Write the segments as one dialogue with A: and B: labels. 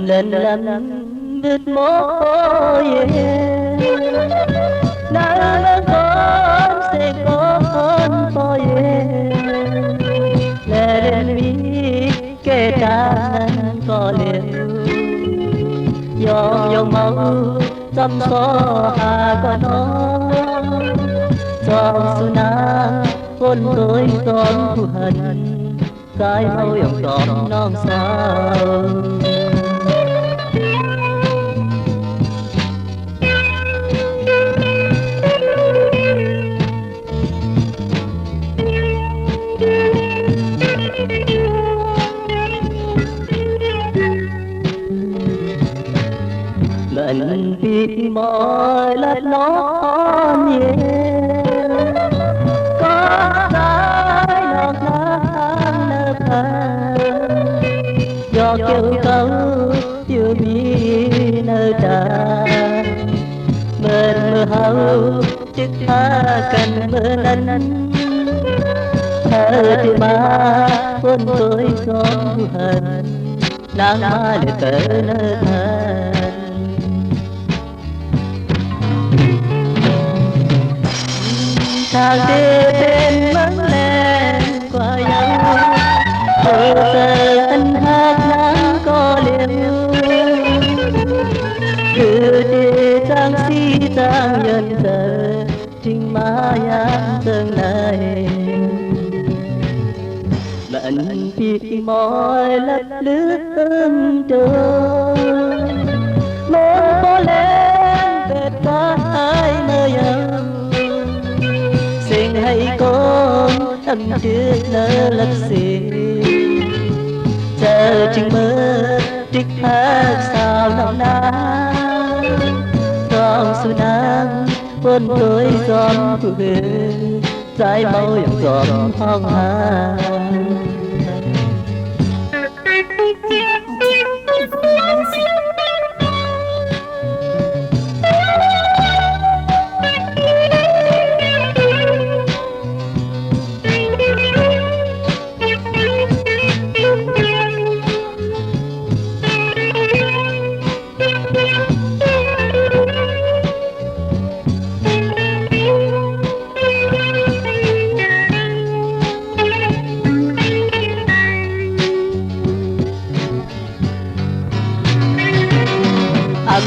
A: lên lắm biết mối nắng con sẽ con tôi lên mi kể tan có liều dòng máu chăm so hà có nó dòng su na hôn tôi con thù hận cái môi dòng con non sao mình bị mỏi lát nó nhiều có trái ngọt ngào nở thơm do kêu câu chưa biết nơi ta mình mơ hao chiếc tha cần mơ nắng thơ thì ba quân tôi con hận nắng mai để cỡ nơi thân thang đưa tên mắng lên qua nhau hồ sơ anh hát nắng có liều cứ đi trang si trang nhân giờ trình má yan dâng này mình bị mỏi lấp lướt trời muốn có lên về ta hai nơi xin hãy con âm trước nỡ lấp xì chờ chừng mơ trích hát sao lòng ná con su nắng quân tôi gió vừa trái màu dòng gió phong hà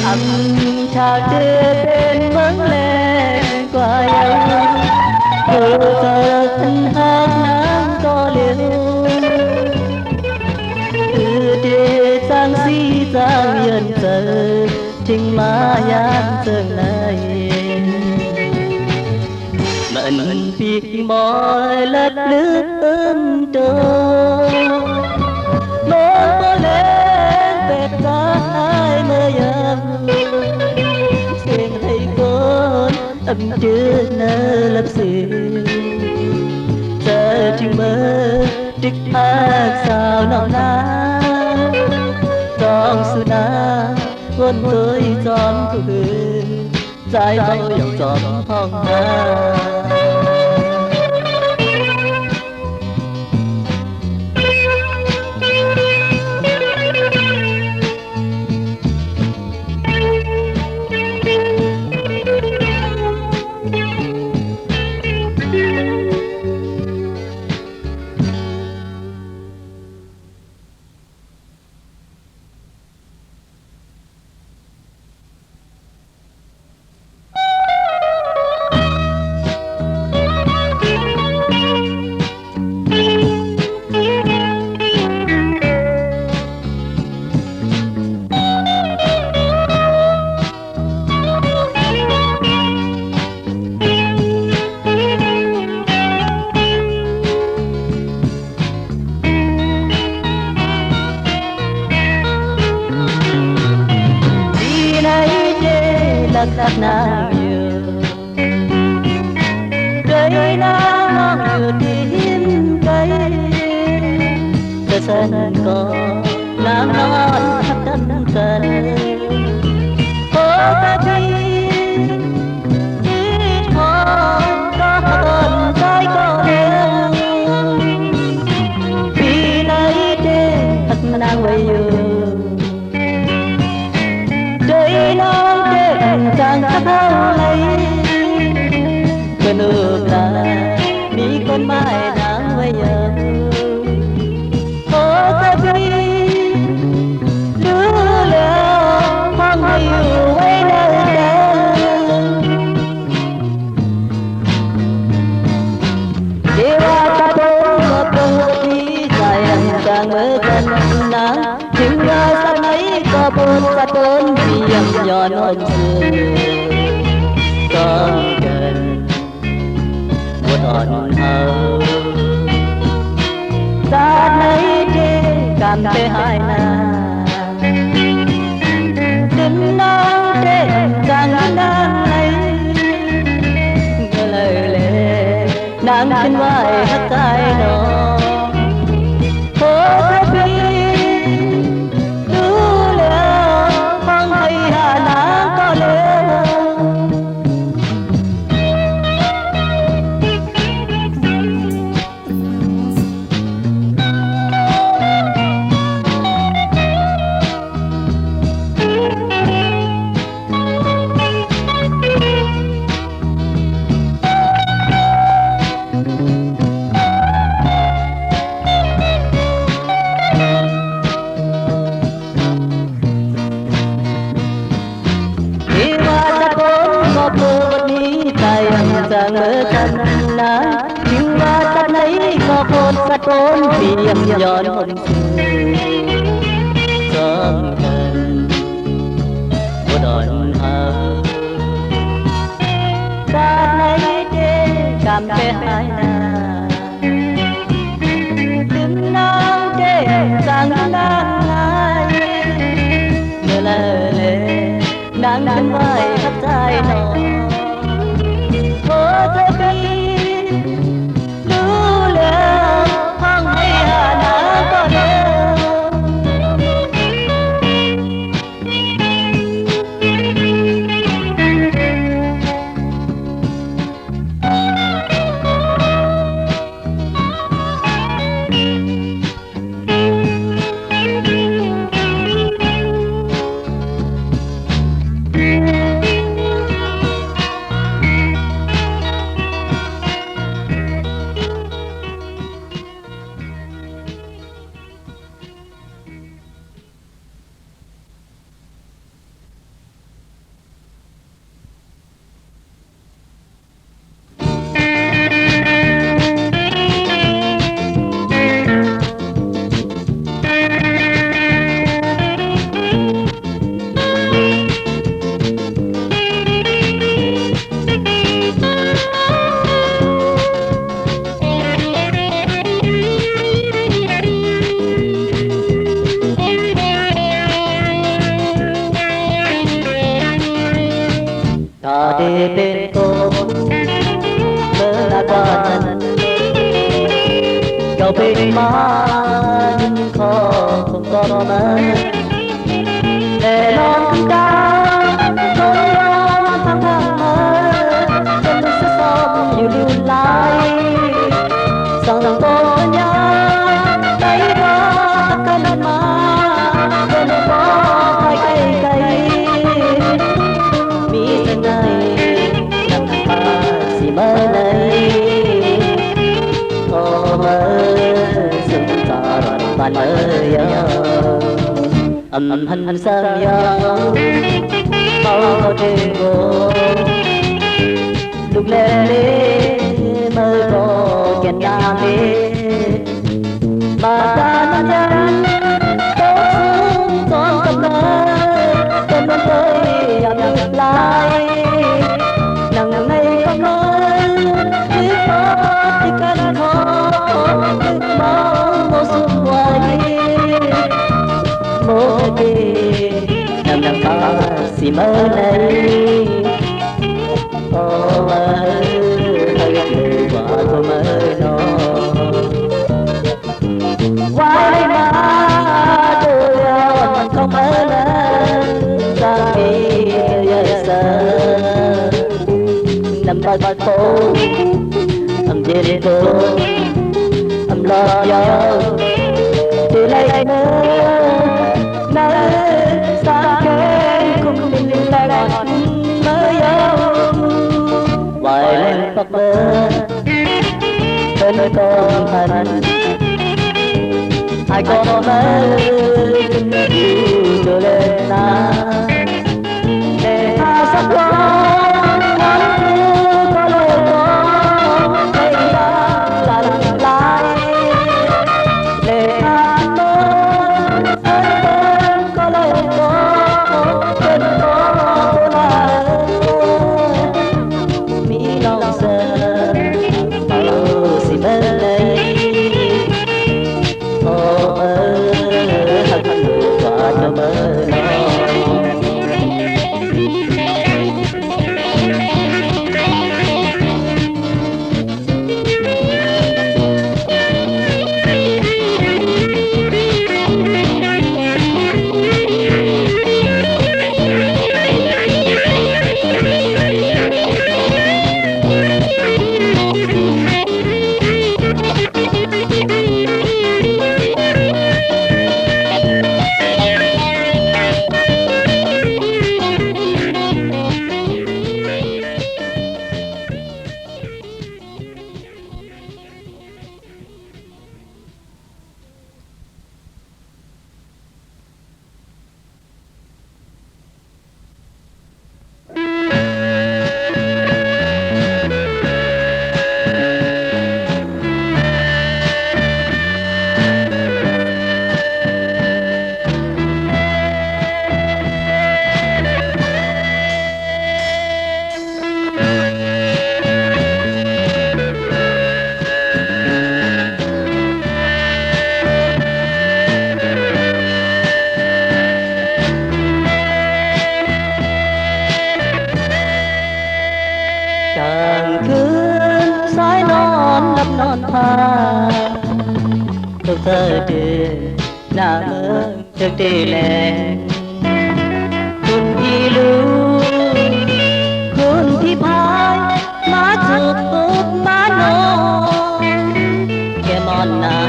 A: ấm trà đưa bên vắng lên qua nhau hồ sơ thân hát nắng có liều từ địa sang si sang yên giờ trình má yan dâng này mình bị mỏi lấp lướt trời nó có lên về cả hai nơi xin thầy con âm chưa nỡ lấp xì giờ chừng mơ trích hát sao nào ná con su na con tôi giòn cười trái màu dòng giọt phong hà lắc nàng nhiều cây nắng nhiều tím cây đời sân có nắng non khắp đất sân có ta đi ít hòn có hòn trái có yêu vì nay trên thật nàng quay yêu nước là mi con mai nắng với nhớ ô ta đi đưa leo mang yêu với nơi dewa ta có đi dài càng mơ gần nắng chính ra sa nấy có buồn sa tốn vì nhỏ non xưa con gần buồn ồn hờ sa nấy trên cảm thấy hai nàng đừng nói trên càng nàng ấy lời lệ nàng trên vai hát tay nó sang mơ thân lá nhưng mà ta thấy có con sa tốn vì nhọn hồn sớm gần của đòn hờ ta thấy trên cảm thấy hai nàng đừng nang trên sang nang ai nhớ lệ lệ nàng trên vai khắp tay nó bên cô mơ là quan cậu bên má nhưng khó không có mơ để non ta không lo thăng thăng mơ chân sẽ xong nhiều lưu lại rằng rằng tôi nhớ thấy có cơn má bên có hai cây cây mi thân này mơ này ô mơ sừng tỏ bàn mơ hân sớm mau trên vô lúc lên mơ có kẹt đam mê mà ta nhân tốt xuống con cầm mơ con muốn tôi ấm nước lại nắng ngày không nói nằm có gì mơ này ô mơ hơi người bỏ cô mơ nó quay má tôi không mơ lên ta vì giờ nằm coi coi phố về đi cô lo giờ thì lấy mơ nơi xa kém cùng tình ta ngọt mơ yêu vài lên mặc vơ bên con thành ai có mơ yêu cho lên ta để ta sắp lo ngắm thương có lời có thấy ta lạnh lại để ta mơ ơn ơn có lời có bên có là mỹ lòng giờ màu xì bên đây ô mơ hận quả cho mơ chàng khuyên sái non lấp non hoa tôi thơ tiền nàng ơn trước đi lênคุณที่รู้คุณที่พายมาจุดปุ๊บมาโนแค่มอนนา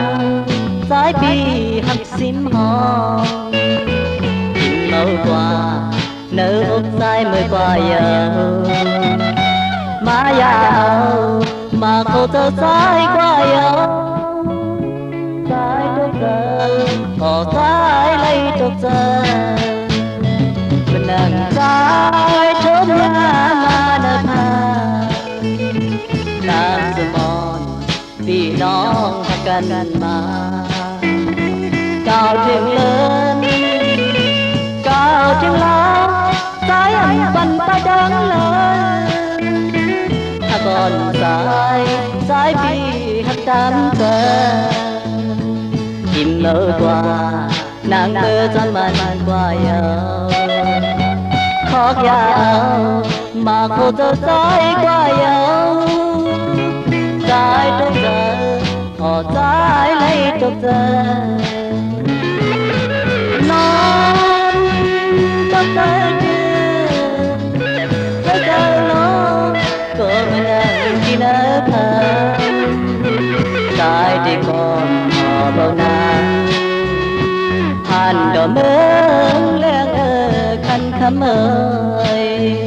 A: สายปีหักซิมหอมlâu qua nở ốc dài mới qua giờ má giàu mà cô tơ trái qua yêu trái trúc giờ họ trái lấy trúc giờ mình nâng trái trúc nhà mà nâng hà làm sự mòn vì nó cần mà cao tiếng lớn cao tiếng lớn trái anh bần ta đáng lớn còn trái bi hắt tam cơ chim nở qua nàng mơ gian man qua yêu khó giàu mà cô tơ trái qua yêu trái trúc giờ họ trái lấy trúc giờ non trúc giờ chưa giờ lo cô mình đang đi nở thơ trái đi con họ bao nàng hàn đỏ mơ leng khăn khăm ơi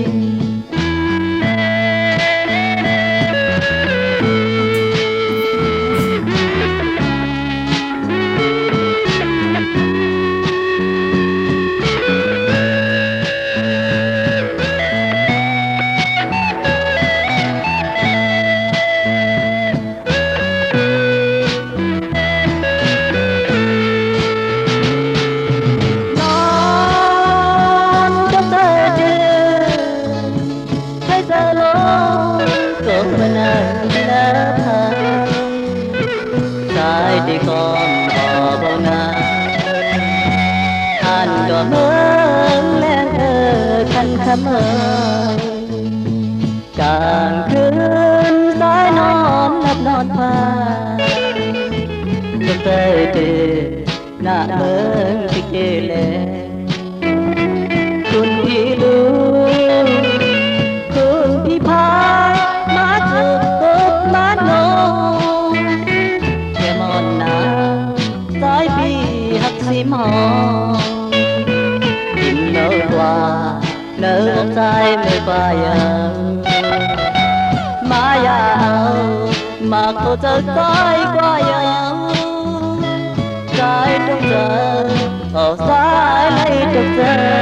A: đi con họ bao na anh đỏ mơ lên khăn khăm ơi càng khuyên sái non lấp non hoa trong tay tê nạ mơ thích chê lênคุณที่รู้คุณที่พายมาจุดปุ๊บมาโนแค่มอนนาสายปีหักซิมหอยิ้มเนอqua nở ốc dài mới qua giờ má ya mà cô chờ tới qua ya cái trong giờ ở xa lấy trong giờ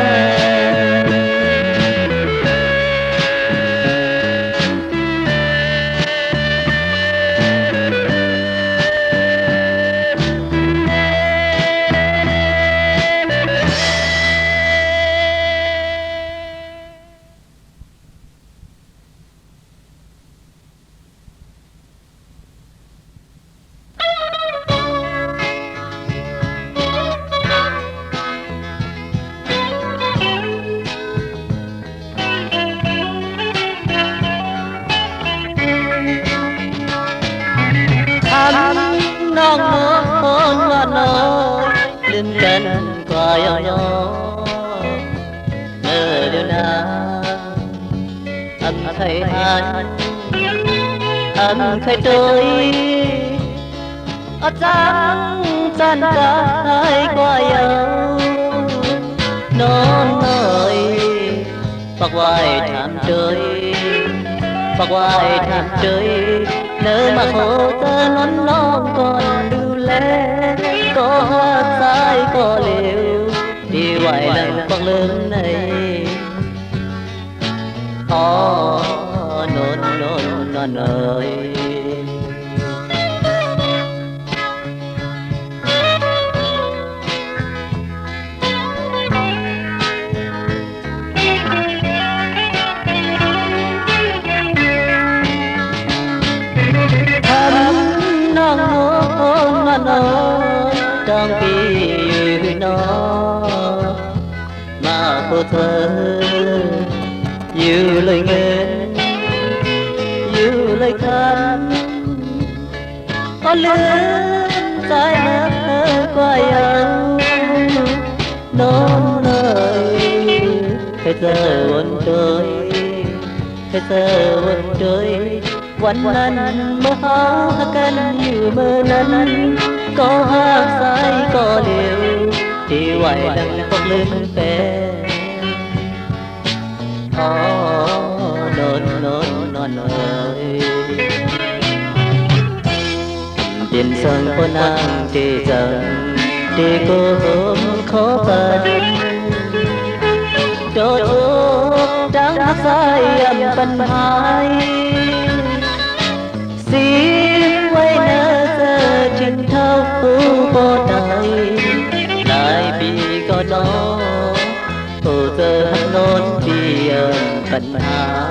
A: non mơ ngon ơi lên cánh qua nhỏ nhỏ nơi điều nào anh thấy anh thấy tôi ở trắng chân cái qua yêu non ơi bạc hoài thảm trời bạc hoài thảm trời nơi mà khổ tơ non còn lưu lẽ có hát sai có liều đi hoài lần con lớn này non ơi trong khi nó mà cô thơ yêu lời ngân yêu lời khăn có lớn trái mắt qua yêu non ơi thế giờ buồn trôi thế giờ buồn trôiวันนั้นเมื่อเขาหากันอยู่เมื่อนั้นก็หักสายก็เลี้ยวที่ไหวดังพวกลืมแฟนนอนเอ่ยดินสังพนางที่จังที่กูผมขอปันโดดดังหักสายยำปัญหาxin quay nỡ giờ chừng thâu vô đời lại bị có nó hồ giờ hắt nôn vì phần hai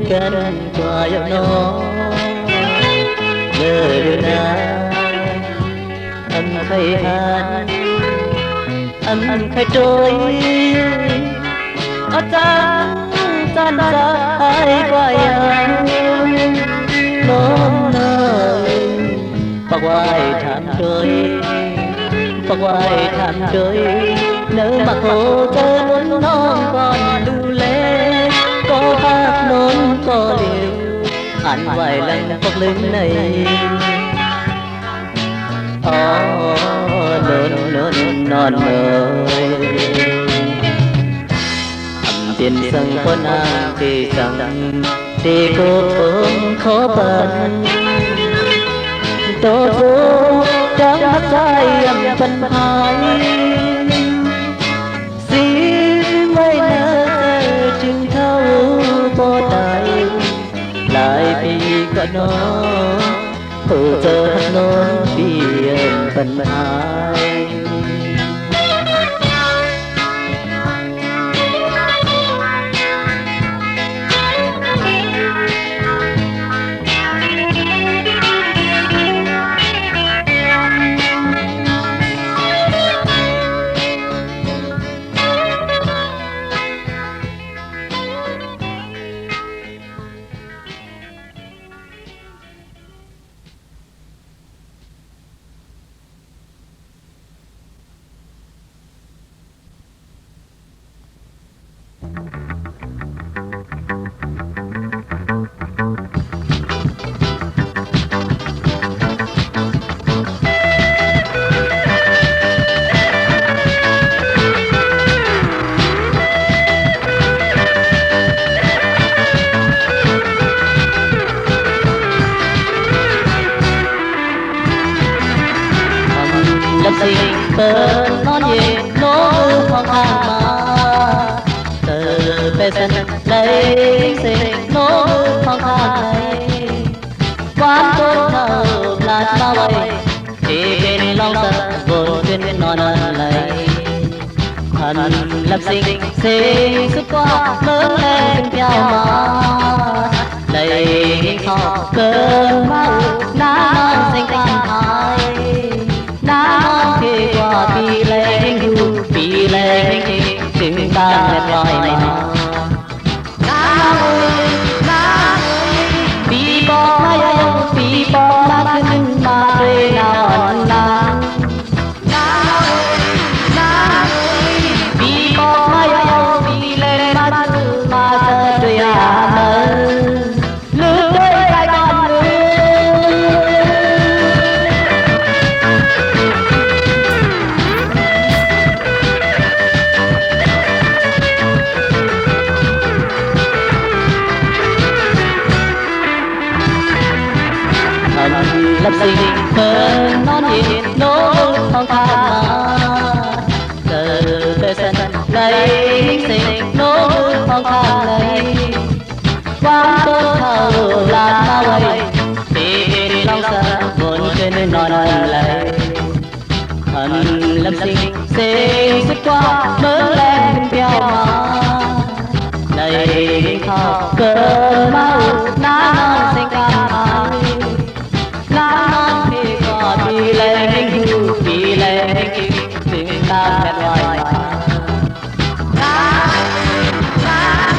A: gần qua giọng nó lời điều nào anh thấy anh thấy trôi ở tan dài qua giọng non ơi bạc hoài thảm trời nếu mà khổ tơ non còn lưu lệ có hát nón có liều anh vài lần phật lưng này non ơi tiền sân con nàng thì rằng thì cô ôm khó bận tôi vô trắng hát dài âm phân hai xin mấy nỡ chừng thâu vô đại lại vì có nó hồ giờ hát nó biển phần hai hạnh lập sinh xin suốt qua lớn lên theo mà đầy họ cơn máu ná non xanh cam hai ná non khi qua vì lên hưu vì lên tình ta đẹp loài mà ná ơi vì bỏ mai vì bỏ láขึ้นมาด้วยนอนนานlập sinh cơn non nhìn nỗi phong tha giờ về sân lấy sinh nỗi phong tha lấy quán tôn thầu làm sao vậy vì lòng sợ buồn trên non lấy hận lập sinh sinh xuất qua lớn lên theo mà đầy thọ cơn máu ná non xanh cam vì lên tình ta đẹp loài mà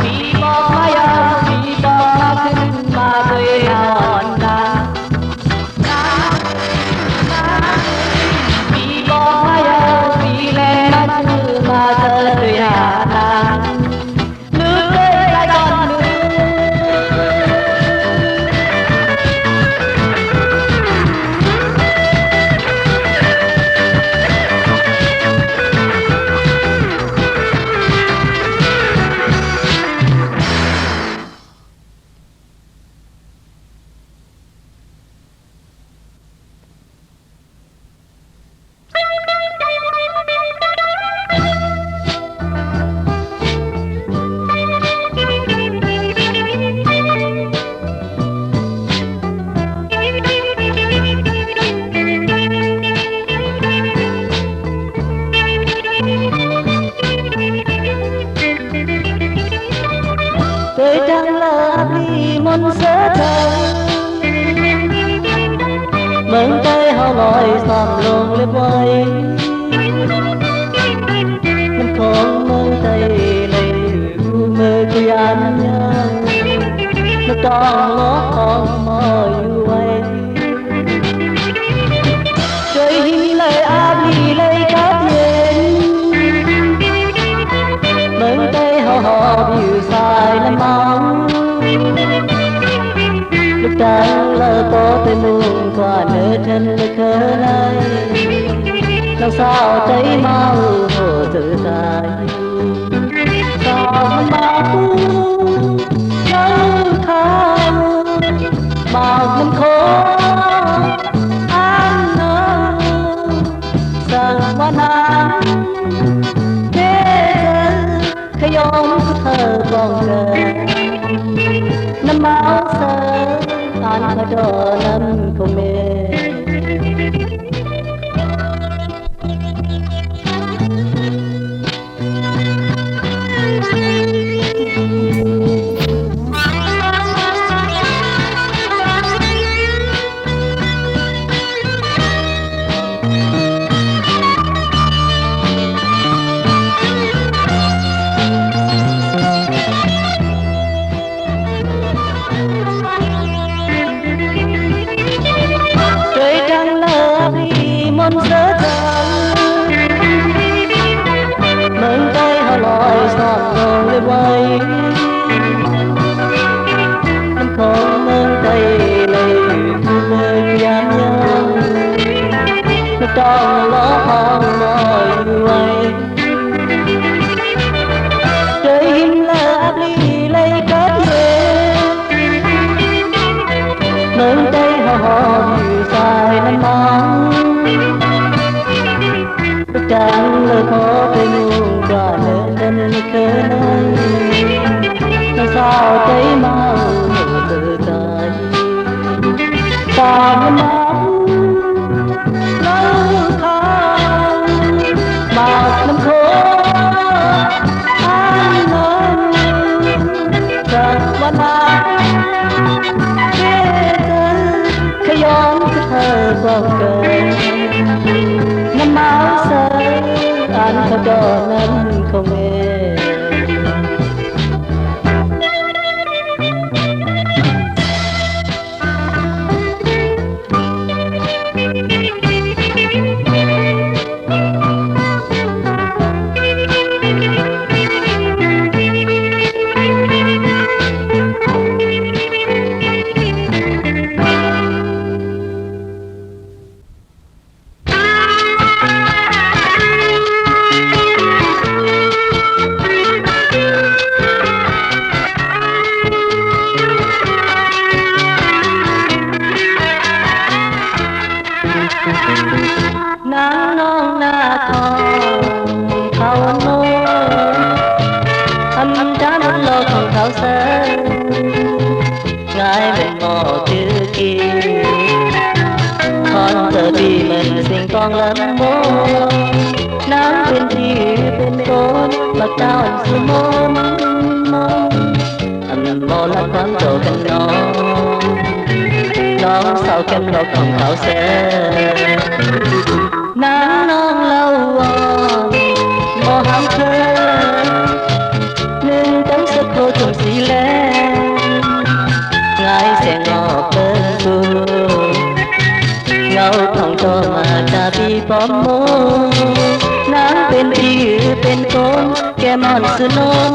A: vì bỏ mai vì bỏขึ้นมาด้วยนอนนานvì bỏ mai vì lênมาเธอด้วยหานางนึกได้ก่อนนึกtôi đang là đi môn sớ thơ mừng tay họ lòi sòn lông lên vai mình không mừng tay lấy mơ tôi ăn nhau nó tròn lót con mỏi quay trời hi lời áp đi lấy cát lên mừng tay họ biểu sai lắm mong lúc trăng lỡ có tên muôn qua nơi chân lực khờ này làm sao thấy mau hồ tự tại sao mau nắng thao bao năm khó ăn nở sang qua nắng khơi ôm thơ còn chờ năm áo sơ anh ở đó năm không mê môn sớ thơ mừng tay họ lòi sòn lông lên vai mình không mừng tay lấy mơ gian nhau nó tròn ló hòn mỏi quay trời hiên lơ áp ly lấy cát về mừng tay họ nhiều sai năm mong chẳng lời khó tên muôn quả nơi chân cơ này làm sao thấy mau hồ tự tại ta muốn nắm nắng thang bạc năm khô านเขาจอนั้นคงเอนางน้องหน้าทองเขาโน้ทำจานโลกของเขาเสยง่ายเป็นหม้อจือกีคอนเตอร์บีเหมือนสิ่งกองลำโมนางเป็นที่เป็นโกนบักเจ้าสุโมนอันโมละความโตกันน้องสาวแก้มโลกของเขาเสยนางน้องเล่าว่าบ่ห้ามเธอหนึ่งตั้งสักโคจงสีแลง่ายเสียงออกเปิดกูเงาทองโตมาจาบีปอมโมนางเป็นพี่เป็นโกนแกมอนสนน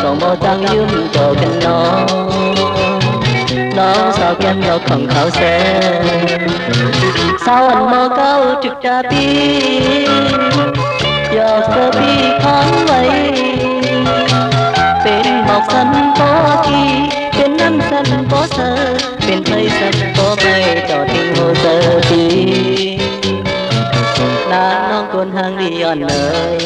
A: ต้องบ่จังยืมโตกันน้องสาวแก้มโลกของเขาเสยสาวอันโมเก้าจุกจาบียอกเธอพี่ค้างไว้เป็นหมอกสันโปกีเป็นน้ำสันโปเซอเป็นไทยสันโปไม่จอดทิ้งโฮเซอบีนางน้องคนทางดีอ่อนเลย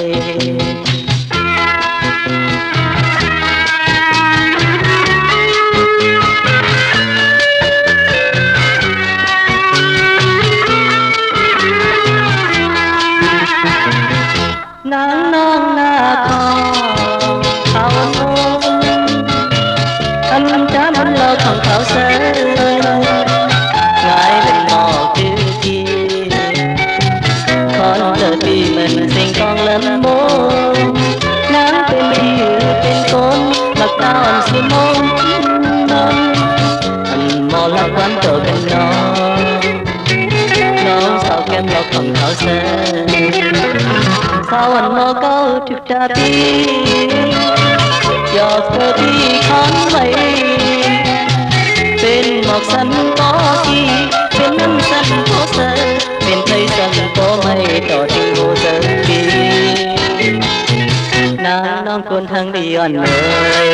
A: นางน้องหน้าทองเขาโน้อันจามันโลกของเขาเสยง่ายเป็นหมอกจือกีคอนเตอร์บีเหมือนสิ่งกองลำโมนางเป็นพี่เป็นโกนบักเจ้าอันสิโมอันโมละความโตกันน้องสาวแก้มโลกของเขาเสยสาวอันโมเก้าจุกจาบียอกเธอพี่ค้างไว้เป็นหมอกสันโปกีเป็นน้ำสันโปเซอเป็นไทยสันโปไม่ต่อทิ้งโฮเซอบีนางน้องคนทางดีอ่อนเลย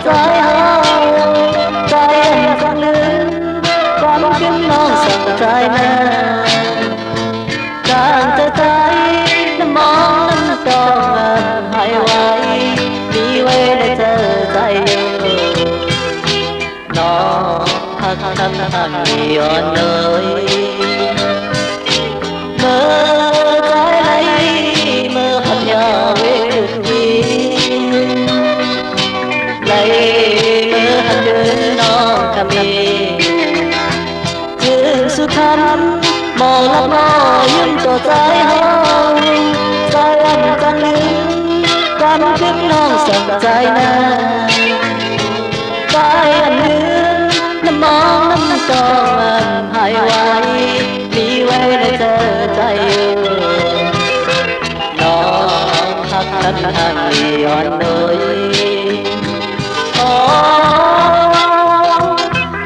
A: ใจเฮาใจสังลืมความคิดน้องสังใจนะจางเธอใจน้ำมองน้ำต้องให้ไว้มีไว้ในเธอใจน้องหักทำทางย้อนเลยเมื่อใจไหลเมื่อพันยาเวทีไหลเมื่อหันเดินน้องคำมีถึงสุดท้ายมองลับมอยิ้มตัวใจเฮาใจอันจังลืมความคิดน้องสั่งใจนะใจอันลืมน้ำมองน้ำตองหายไว้มีไว้ในเธอใจน้องหักท thân hàng liòn nơi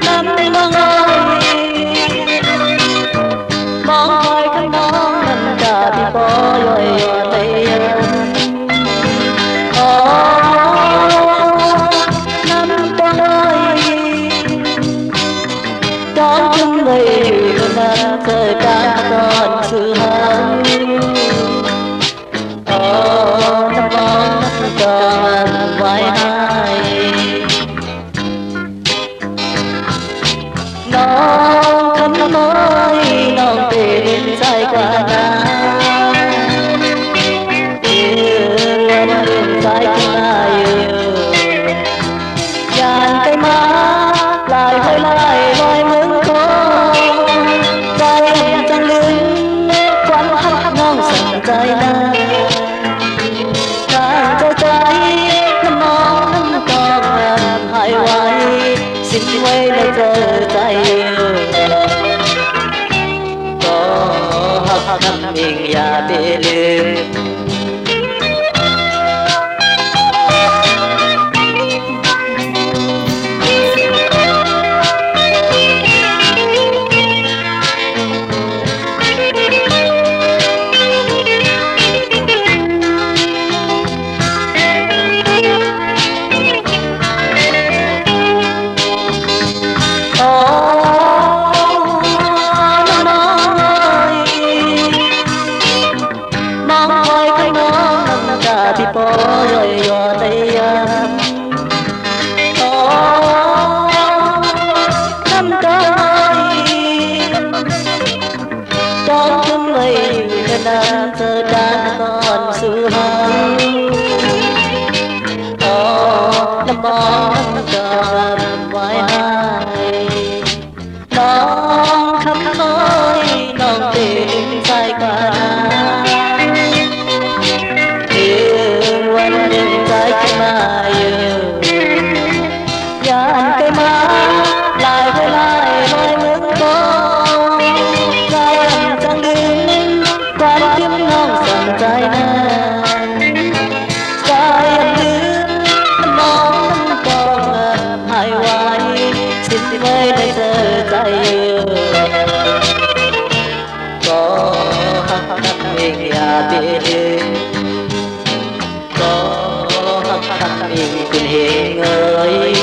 A: năm mong ơi mong hỏi khăn nón năm cả thì có rồi đây năm con ơi đón chung người năm thời ta còn sự hăng năm mong còn vai hai non khăn mới non tình dài qua na yêu anh đường dài qua yêu dàn cây má lại hơi lại loài mướn khó tay em trăng lưng quán hát ngon sẵn tay na càng cho trái năm mong năm còn hai hoài xin quay lại giờ tay có hát năm mình ya bê lương thì bỏ rồi ở đây năm tới con chúng người đang giờ đang còn sự hăng năm mong còn vai hai non khắp nơi non tình dài qua cây má lại với lại loài mướn có dài em trăng đứng quán kiếm ngon sẵn trái na dài em đứng mong còn hai hoài xin với đây giờ tay có hát năm mình à biết có hát mình cùng hiền ơi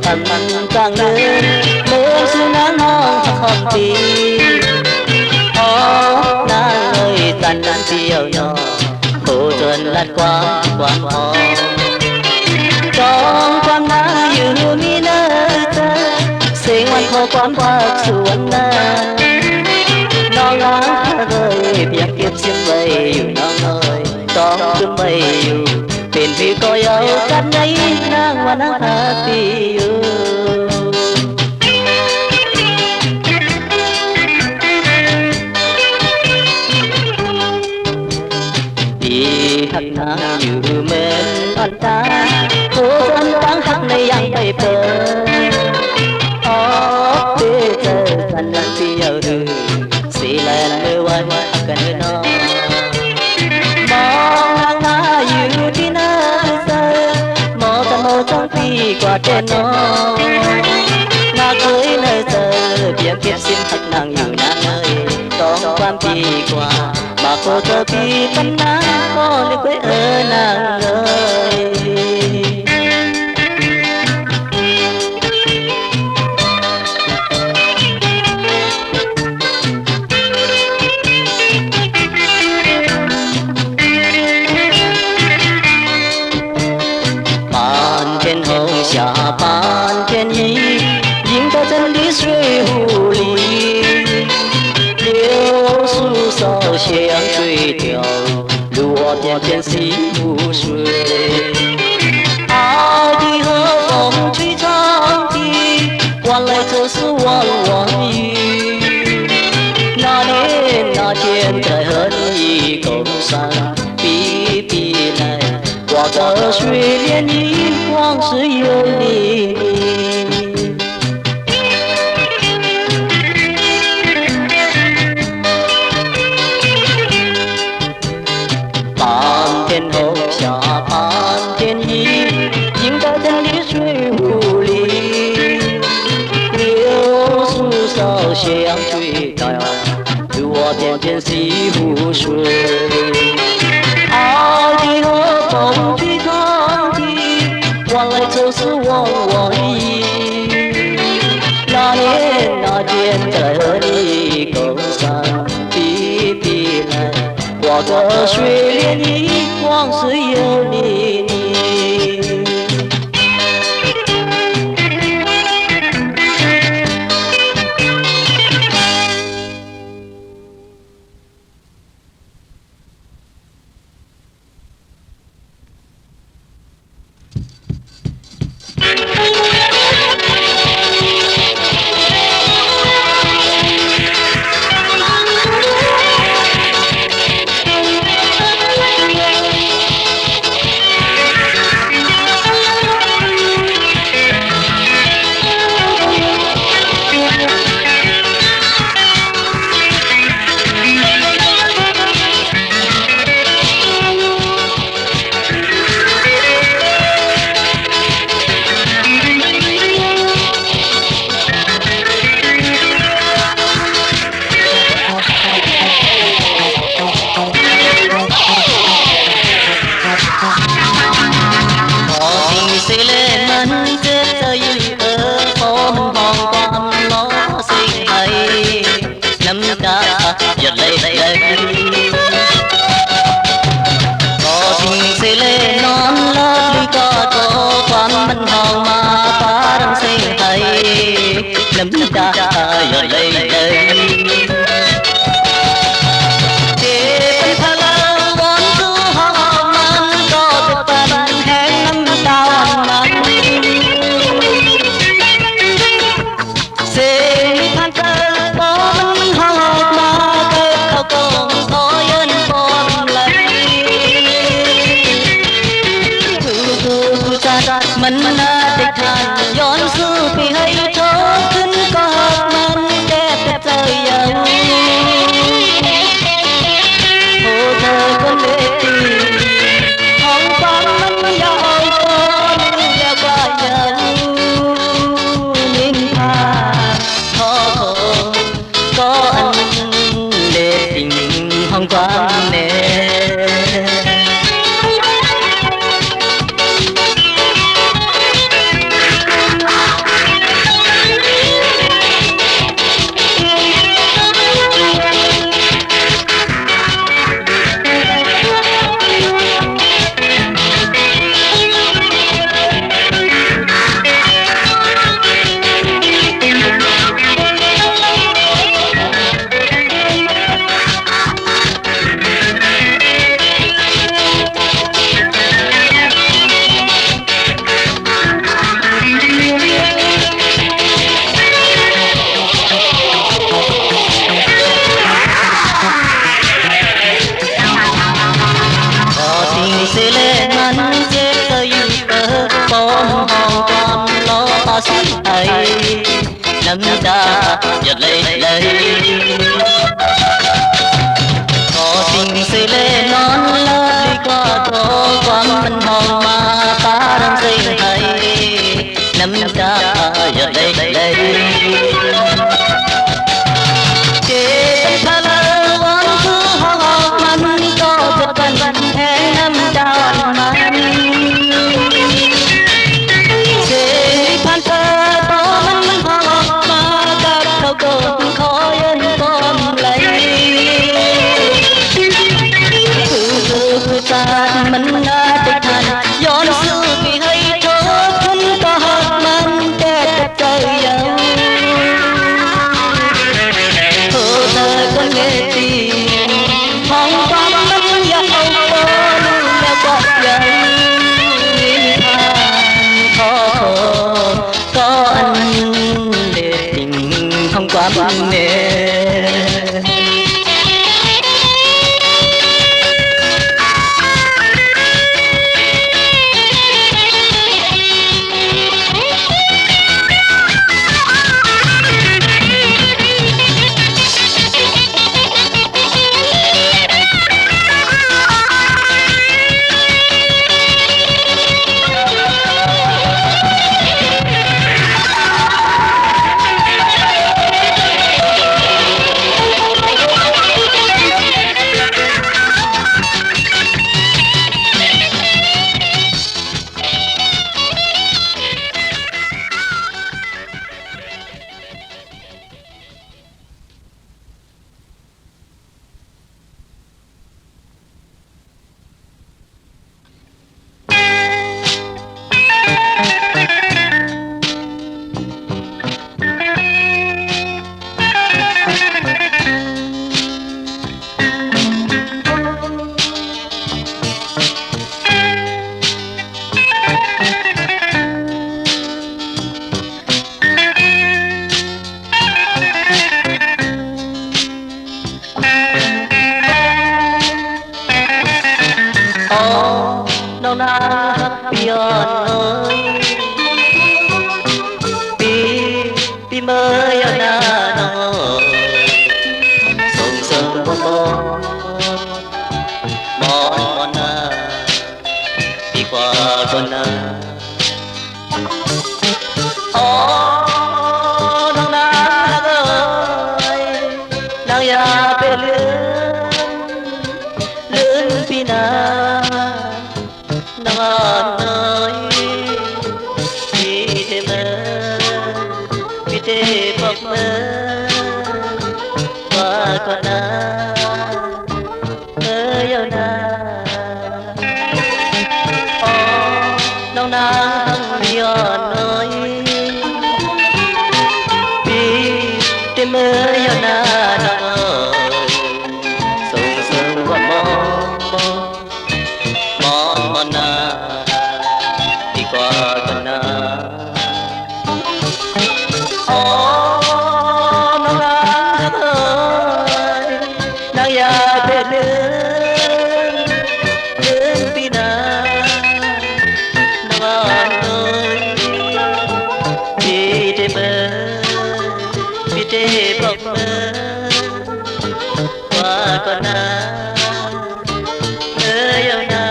A: anh càng lên lên xuống nắng non không đi nàng ơi tan tan chiều nhỏ cô trần lát qua quan họ trong quan nắng như mi nơ sinh hoạt khó quan bạc suôn na non nắng rơi biếc kiếp xiêm bay non ơi trong cơn mâyเป็นพี่ก็ยาวกันในนางว่านางหาปีอยู่ดีหักนางอยู่เหมือนอันตาโอ้อันตั้งหักในยังไปเปิดอ๋อเพื่อเจอกันนั้นเที่ยวดูสีแลนเมื่อวันหักกันนอนtrong ti qua trên nó na cưới nơi giờ biển kiếp xin thật nàng nhiều nàng ơi trong quan ti qua mà cô cho ti tâm nắng có lấy quê ở nàng ơi 斜阳追调，落点点西湖水。爱的和风吹长笛，换来就是弯弯雨。那年那天在和你共赏比比来，挂个水帘里光是有你。半天红霞半天雨，映在这丽水湖里。柳树梢斜阳追赶，落点点西湖水。爱的和风吹长笛，换来就是弯弯雨。那年那天在和你共赏比比来，挂个水帘里光是有你。giật lấy có tình sẽ lên non lớp đi có tô quan mình hồng mà phá đằng sinh hay nắm ta giật lấy mình địch thànhย้อนสู้พี่ให้โชคขึ้นก็หักมันแก้แต่ใจยังโอ้เธอคนเล็กดีห้องฟังมันยาวคนยาวกว่ายังนินทาขอก็อันเล็กจริงห้องฟังเน่sẽ lên ngăn chết tay ở con hòn con lo ta suy ai nắm ta giật lấy có tình sẽ lên non lớp đi qua tô quan mình hòn mà ta đang xây hay nắm ta giật lấy khói น้องนาพี่ย้อนเอ้ยปีเมื่อยานาน้องส่งเสริมบ่มอนนาดีกว่าคนนาอ๋อน้องนาเอ้ยนางอย่าไปลืมพี่นาน้องเอ๋ยพี่เทมพี่เทบอกเมื่อว่าก่อนนะเยานาอ๋อน้องนางย้อนเอ๋ยพี่เทมเยานาน้องเอ๋ยส่งเสริมว่ามอนนาดีกว่ากันนะอ๋อน้องรักเอ้ยนางอย่าไปลืมพี่นาน้องเอ้ยพี่ได้เบอพี่ได้บอกเบอว่าก่อนนะเยานา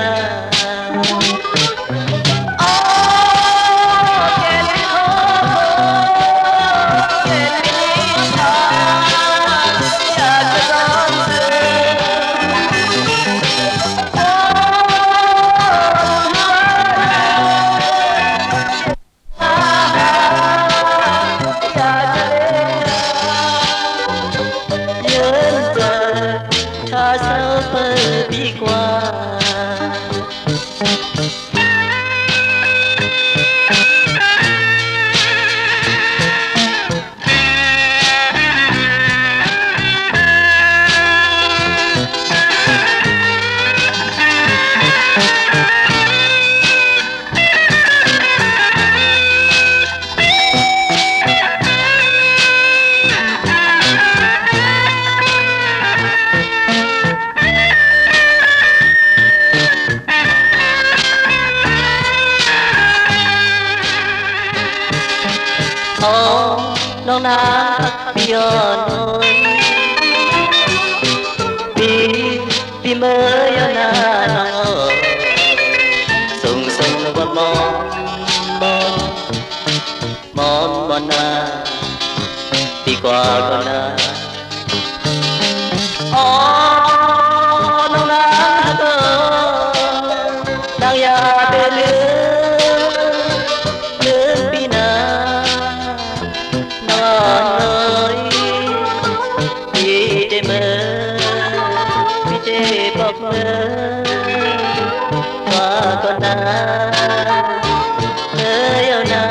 A: ถ้าเศร้าเปิดดีกว่าอ๋อน้องนาพี่ย้อนเอ้ยปีเมื่อยานาน้องเอ๋ยส่งวันมอนนาดีกว่าก่อนนะอ๋อน้องนาเอ้ยนางอย่าไปลืมพี่นาน้องเอ๋ยพี่ได้เมื่อพี่ได้บอกเมื่อว่าก่อนนะเยานา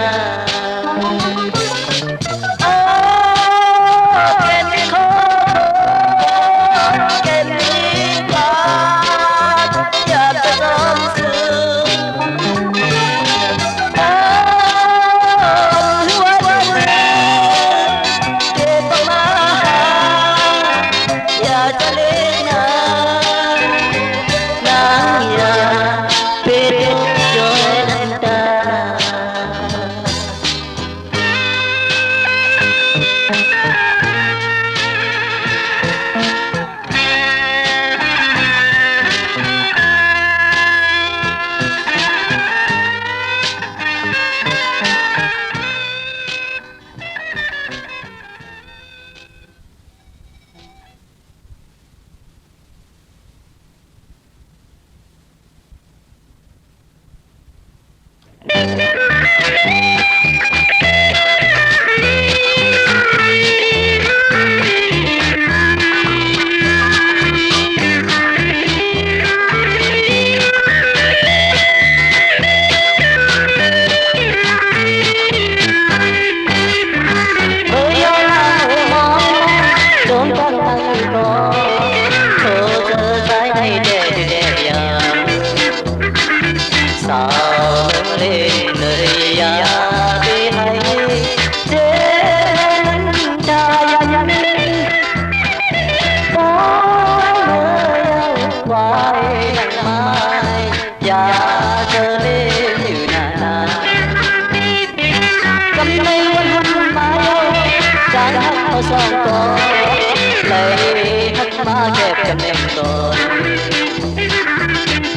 A: กันเองก่อน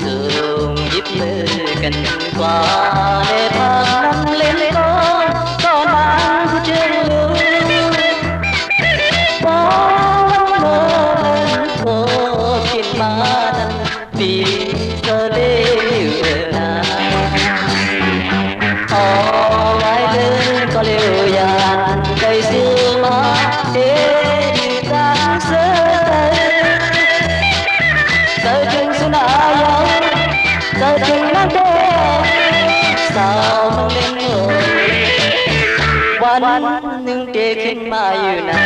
A: จูงยิบมือกันกว่าในภาคนั้นเล่นก็มาผู้เชื่อรู้ป้อนเลินโคกินมาดันปีก็ได้อยู่นานไว้เดินก็เร็วยานใจซื้อมาเอ๊ะดีจังเสียchừng xuân ai giờ chừng nắng đêm sao mang lên ngườiวันหนึ่งเด็กขึ้นมาอยู่นะ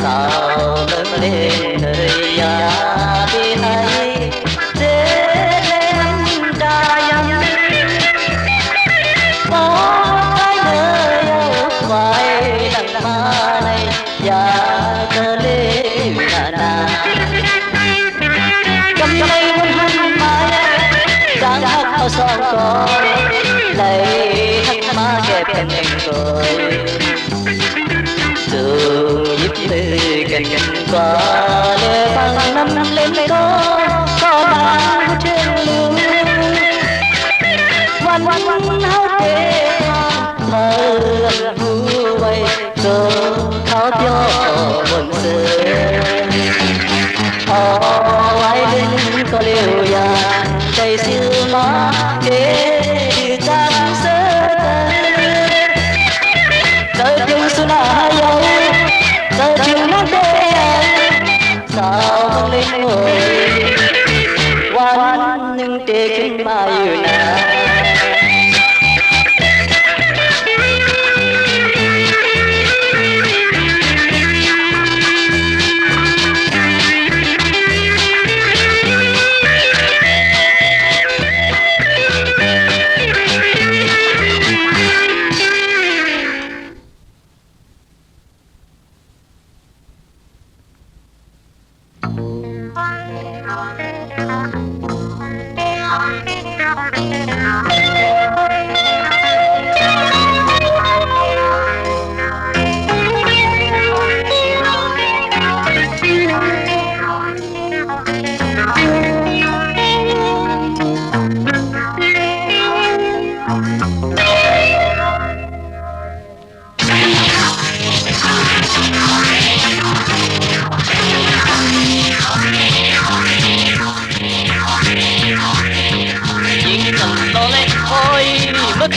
A: sao lớn lên nơi nhà đi hay dễ lên trai có cái nơi vai đằng ma này ya cơ lên na cầm tay muốn hăng mai sáng áo son con lấy hăng ma kẹp bên cười trường giúp tư gần qua lê bằng năm lên có ba trên lưngวันháo kê thơ vui bay cơ tháo tiêu buồn sương ai đến có liều yaใจsiêu má kê trang sơ đời chừng xuân ai giờ chừng nắng đêm sao mang lên ngườiวันหนึ่งเด็กขึ้นมาอยู่นะ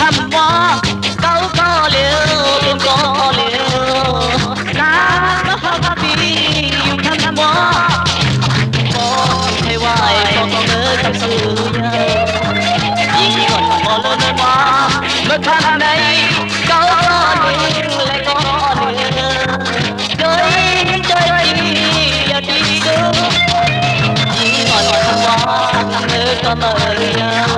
A: คำว่าเขาก็เลี้ยวเป็นก็เลี้ยวน้ำมหาปีอยู่คำว่าบอกให้ไหวบอกเธอกับสื่อยิ่งก่อนมองเลยว่าเมื่อคำไหนก็เลี้ยวและก็เลี้ยวโดยใจอย่าดีเกินยิ่งก่อนคำว่าเธอก็เลี้ยว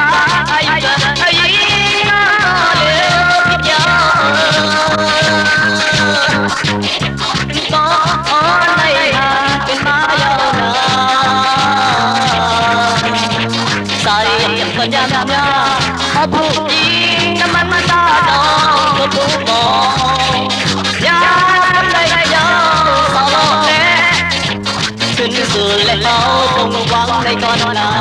A: ai giờ ai liều nhớ có này hà bên má yêu nà sai phần nhà nhà họ phụ đi năm ăn ta đâu có phụ bỏ nhà đây nhau sao lo thế xin sự lệ lao không quăng đây con là